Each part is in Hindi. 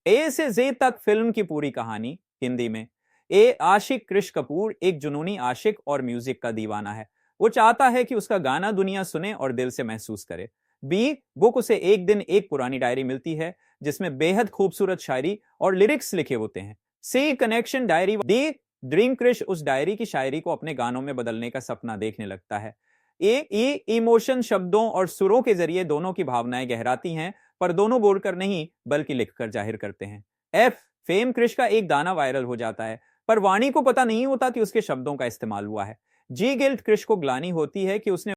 ए से जे तक फिल्म की पूरी कहानी हिंदी में। ए आशिक कृष कपूर एक जुनूनी आशिक और म्यूजिक का दीवाना है। वो चाहता है कि उसका गाना दुनिया सुने और दिल से महसूस करे। बी बुक उसे एक दिन एक पुरानी डायरी मिलती है जिसमें बेहद खूबसूरत शायरी और लिरिक्स लिखे होते हैं। C connection diary. D dream Krish उस डायरी की शायरी को अपने गानों में बदलने का सपना देखने लगता है। ए इमोशन शब्दों और सुरों के जरिए दोनों की भावनाएं गहराती हैं, पर दोनों बोलकर नहीं बल्कि लिखकर जाहिर करते हैं। एफ फेम क्रिश का एक गाना वायरल हो जाता है, पर वाणी को पता नहीं होता कि उसके शब्दों का इस्तेमाल हुआ है। जी गिल्ट क्रिश को ग्लानि होती है कि उसने।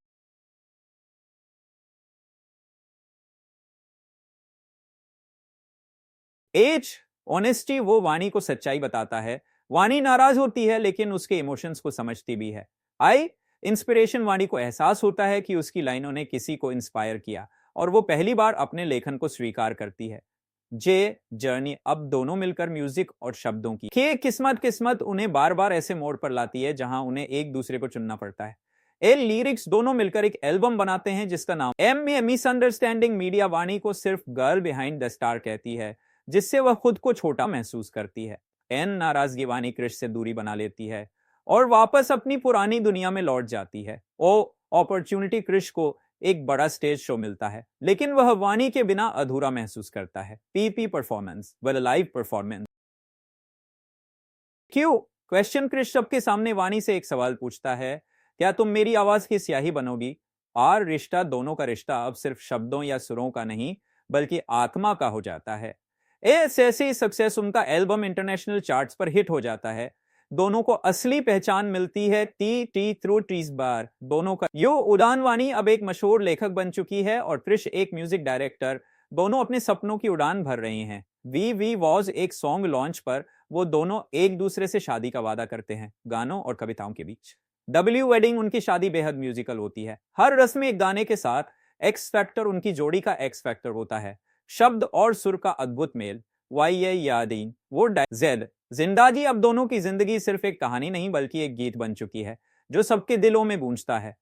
एच ऑनेस्टी वो वाणी को सच्चाई बताता है। वाणी नाराज होती है लेकिन उसके इमोशंस को समझती भी है। आई इंस्पिरेशन वाणी को एहसास होता है कि उसकी लाइनों ने किसी को इंस्पायर किया और वो पहली बार अपने लेखन को स्वीकार करती है। जे जर्नी अब दोनों मिलकर म्यूजिक और शब्दों की के किस्मत किस्मत उन्हें बार बार ऐसे मोड़ पर लाती है जहां उन्हें एक दूसरे को चुनना पड़ता है। एल लिरिक्स दोनों मिलकर एक एल्बम बनाते हैं जिसका नाम एम में मिसअंडरस्टैंडिंग मीडिया वाणी को सिर्फ गर्ल बिहाइंड द स्टार कहती है, जिससे वह खुद को छोटा महसूस करती है। एन नाराजगी वाणी कृष से दूरी बना लेती है और वापस अपनी पुरानी दुनिया में लौट जाती है। ओ अपॉर्चुनिटी कृष को एक बड़ा स्टेज शो मिलता है, लेकिन वह वाणी के बिना अधूरा महसूस करता है। PP performance well live performance. क्यों क्वेश्चन क्रिश सबके सामने वाणी से एक सवाल पूछता है, क्या तुम मेरी आवाज की स्याही बनोगी? और रिश्ता दोनों का रिश्ता अब सिर्फ शब्दों या सुरों का नहीं बल्कि आत्मा का हो जाता है। ऐसी सक्सेस उनका एल्बम इंटरनेशनल चार्ट्स पर हिट हो जाता है। दोनों को असली पहचान मिलती है टी टी थ्रू टीज बार दोनों का। यो उड़ान वाणी अब एक मशहूर लेखक बन चुकी है और क्रिश एक म्यूजिक डायरेक्टर। दोनों अपने सपनों की उड़ान भर रही हैं। वी वॉज एक सॉन्ग लॉन्च पर वो दोनों एक दूसरे से शादी का वादा करते हैं, गानों और कविताओं के बीच। डब्ल्यू वेडिंग उनकी शादी बेहद म्यूजिकल होती है। हर रस्म एक गाने के साथ एक्स फैक्टर उनकी जोड़ी का एक्स फैक्टर होता है। शब्द और सुर का अद्भुत मेल। वाई यादीन वो जेड जिंदाजी अब दोनों की जिंदगी सिर्फ एक कहानी नहीं बल्कि एक गीत बन चुकी है जो सबके दिलों में गूंजता है।